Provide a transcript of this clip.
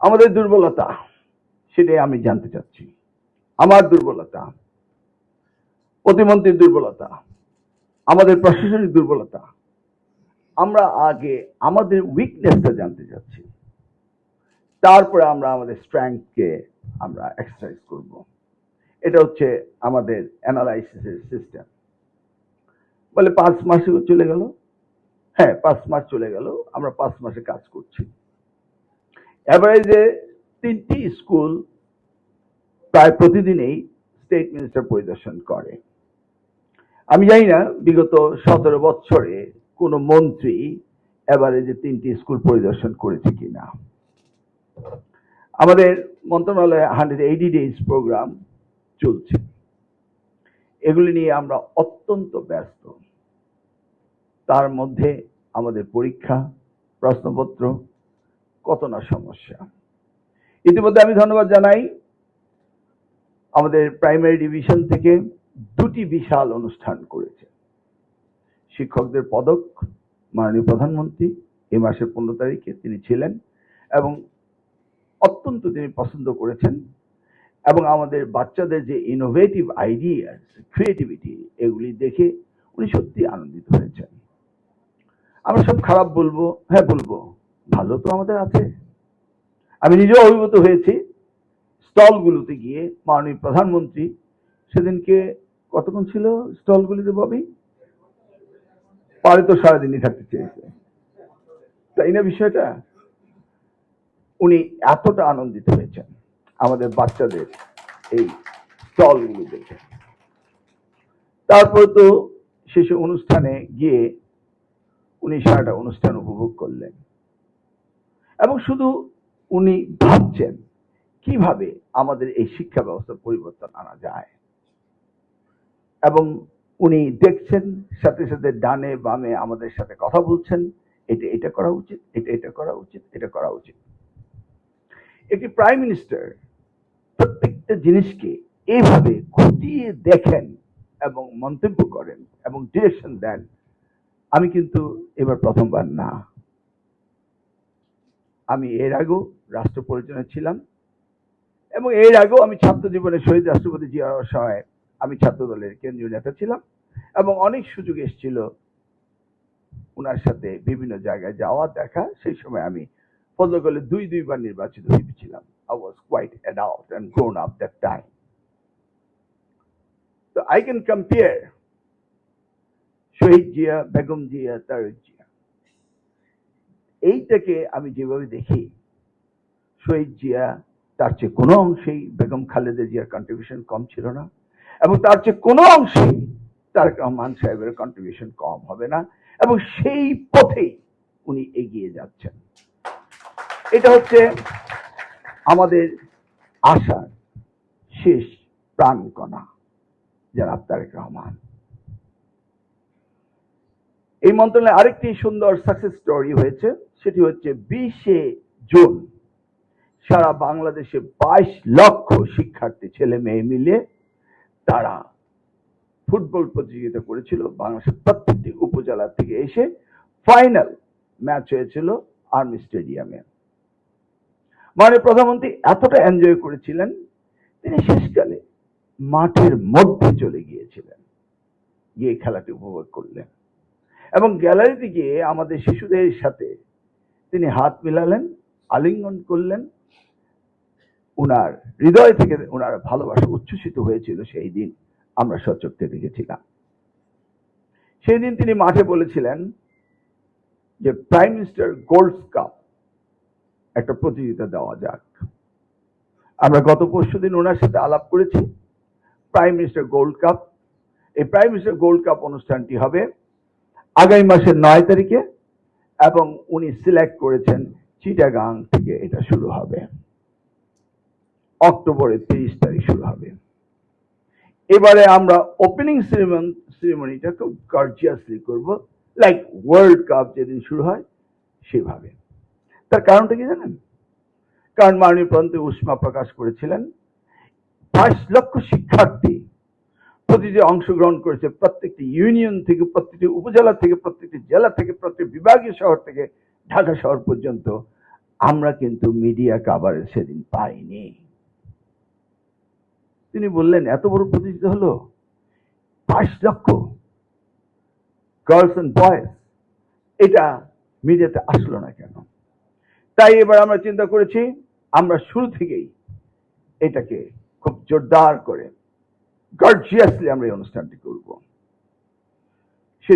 আমাদের দুর্বলতা সেটাই আমি জানতে চাচ্ছি। আমার দুর্বলতা, প্রতিমন্ত্রীর দুর্বলতা, আমাদের প্রশাসনিক দুর্বলতা। আমরা আগে আমাদের উইকনেসটা জানতে চাচ্ছি, তারপরে আমরা আমাদের স্ট্রেংথকে আমরা এক্সারসাইজ করব। এটা হচ্ছে আমাদের অ্যানালাইসিসের সিস্টেম। বলে 5 মাস চলে গেল। হ্যাঁ, 5 মাস চলে গেল, আমরা 5 মাসে কাজ করছি। এভারেজে 3টি স্কুল প্রায় প্রতিদিনই স্টেট মিনিস্টার পরিদর্শন করে। আমি জানি না বিগত 17 বছরে কোন মন্ত্রী এভারেজে 3টি স্কুল পরিদর্শন করেছে কিনা। আমাদের মন্ত্রণালয়ে 180 ডেজ প্রোগ্রাম চলছে। এগুলি নিয়ে আমরা অত্যন্ত ব্যস্ত। তার মধ্যে আমাদের পরীক্ষা, প্রশ্নপত্র, কত না সমস্যা। ইতিমধ্যে আমি ধন্যবাদ জানাই আমাদের প্রাইমারি ডিভিশন থেকে 2টি বিশাল অনুষ্ঠান করেছে। শিক্ষকদের পদক মাননীয় প্রধানমন্ত্রী এই মাসের 15 তারিখে তিনি ছিলেন এবং অত্যন্ত তিনি পছন্দ করেছেন, এবং আমাদের বাচ্চাদের যে ইনোভেটিভ আইডিয়াস, ক্রিয়েটিভিটি, এগুলি দেখে উনি সত্যি আনন্দিত হয়েছেন। আমরা সব খারাপ বলবো? হ্যাঁ বলবো, ভালো তো আমাদের আছে। আমি নিজেও অভিভূত হয়েছি স্টলগুলোতে গিয়ে। মাননীয় প্রধানমন্ত্রী সেদিনকে কতক্ষণ ছিল স্টলগুলিতে ববি? পারে তো সারাদিনই থাকতে চেয়েছে, তাই না বিষয়টা? উনি এতটা আনন্দিত হয়েছেন আমাদের বাচ্চাদের এই স্টলগুলো দেখে। তারপর তো শেষে অনুষ্ঠানে গিয়ে উনি সারাটা অনুষ্ঠান উপভোগ করলেন, এবং শুধু উনি ভাবছেন কিভাবে আমাদের এই শিক্ষা ব্যবস্থা পরিবর্তন আনা যায়। এবং উনি দেখছেন, সাথে সাথে ডানে বামে আমাদের সাথে কথা বলছেন, এটা করা উচিত, এটা করা উচিত, এটা করা উচিত। একটি প্রাইম মিনিস্টার প্রত্যেকটা জিনিসকে এইভাবে খুঁটিয়ে দেখেন এবং মন্তব্য করেন এবং ডিরেকশন দেন, আমি কিন্তু এবার প্রথমবার না। আমি এর আগেও রাষ্ট্র পরিচালনায় ছিলাম, এবং এর আগেও আমি ছাত্র জীবনে শহীদ রাষ্ট্রপতি জিয়া রহমানের সময় আমি ছাত্র দলের কেন্দ্রীয় নেতা ছিলাম, এবং অনেক সুযোগ এসেছিল ওনার সাথে বিভিন্ন জায়গায় যাওয়া, দেখা। সেই সময় আমি ফজলগলে 2বার নির্বাচিত হয়েছিলাম। I was quite adult and grown up that time. So I can compare শহীদ জিয়া, বেগম জিয়া, তারেক জিয়া। এইটাকে আমি যেভাবে দেখি, শহীদ জিয়া তার চেয়ে কোনো অংশেই বেগম খালেদা জিয়ার কন্ট্রিবিউশন কম ছিল না, এবং তার চেয়ে কোনো অংশেই তারেক রহমান সাহেবের কন্ট্রিবিউশন কম হবে না, এবং সেই পথেই উনি এগিয়ে যাচ্ছেন। এটা হচ্ছে আমাদের আশার শেষ প্রাণকণা জনাব তারেক রহমান। এই মন্ত্রণালয়ে আরেকটি সুন্দর সাকসেস স্টোরি হয়েছে, সেটি হচ্ছে 20শে জুন সারা বাংলাদেশে 22 লক্ষ শিক্ষার্থী ছেলে মেয়ে মিলে তারা ফুটবল প্রতিযোগিতা করেছিল। বাংলাদেশের প্রত্যেকটি উপজেলা থেকে এসে ফাইনাল ম্যাচ হয়েছিল আর্মি স্টেডিয়ামে। মাননীয় প্রধানমন্ত্রী এতটা এনজয় করেছিলেন, তিনি শেষকালে মাঠের মধ্যে চলে গিয়েছিলেন, গিয়ে খেলাটি উপভোগ করলেন, এবং গ্যালারিতে গিয়ে আমাদের শিশুদের সাথে তিনি হাত মিলালেন, আলিঙ্গন করলেন। উনার হৃদয় থেকে উনার ভালোবাসা উচ্ছ্বসিত হয়েছিল। সেই দিন আমরা সচক্ষে দেখেছিলাম। সেই দিন তিনি মাঠে বলেছিলেন যে প্রাইম মিনিস্টার গোল্ড কাপ একটা প্রতিযোগিতা দেওয়া যাক। আমরা গত পরশুদিন ওনার সাথে আলাপ করেছি। প্রাইম মিনিস্টার গোল্ড কাপ, এই প্রাইম মিনিস্টার গোল্ড কাপ অনুষ্ঠানটি হবে আগামী মাসের 9 তারিখে, এবং উনি সিলেক্ট করেছেন চিটাগাং থেকে এটা শুরু হবে। অক্টোবরের 30 তারিখ শুরু হবে। এবারে আমরা ওপেনিং সেরেমনিটা খুব গর্জিয়াসলি করব, লাইক ওয়ার্ল্ড কাপ যেদিন শুরু হয় সেভাবে। তার কারণটা কি জানেন? কারণ মাননীয় প্রধানমন্ত্রী উষ্মা প্রকাশ করেছিলেন 22 লক্ষ শিক্ষার্থী প্রতিটি অংশগ্রহণ করেছে, প্রত্যেকটি ইউনিয়ন থেকে, প্রত্যেকটি উপজেলা থেকে, প্রত্যেকটি জেলা থেকে, প্রত্যেক বিভাগীয় শহর থেকে ঢাকা শহর পর্যন্ত আমরা কিন্তু মিডিয়া কাভারেজ সেদিন পাইনি। তিনি বললেন এত বড় প্রতিযোগিতা হলো, 22 লক্ষ গার্লস এন্ড বয়েজ, এটা মিডিয়াতে আসলো না কেন? তাই এবার আমরা চিন্তা করেছি আমরা শুরু থেকেই এটাকে খুব জোরদার করে গর্জিয়াসলি আমরা এই অনুষ্ঠানটি করব।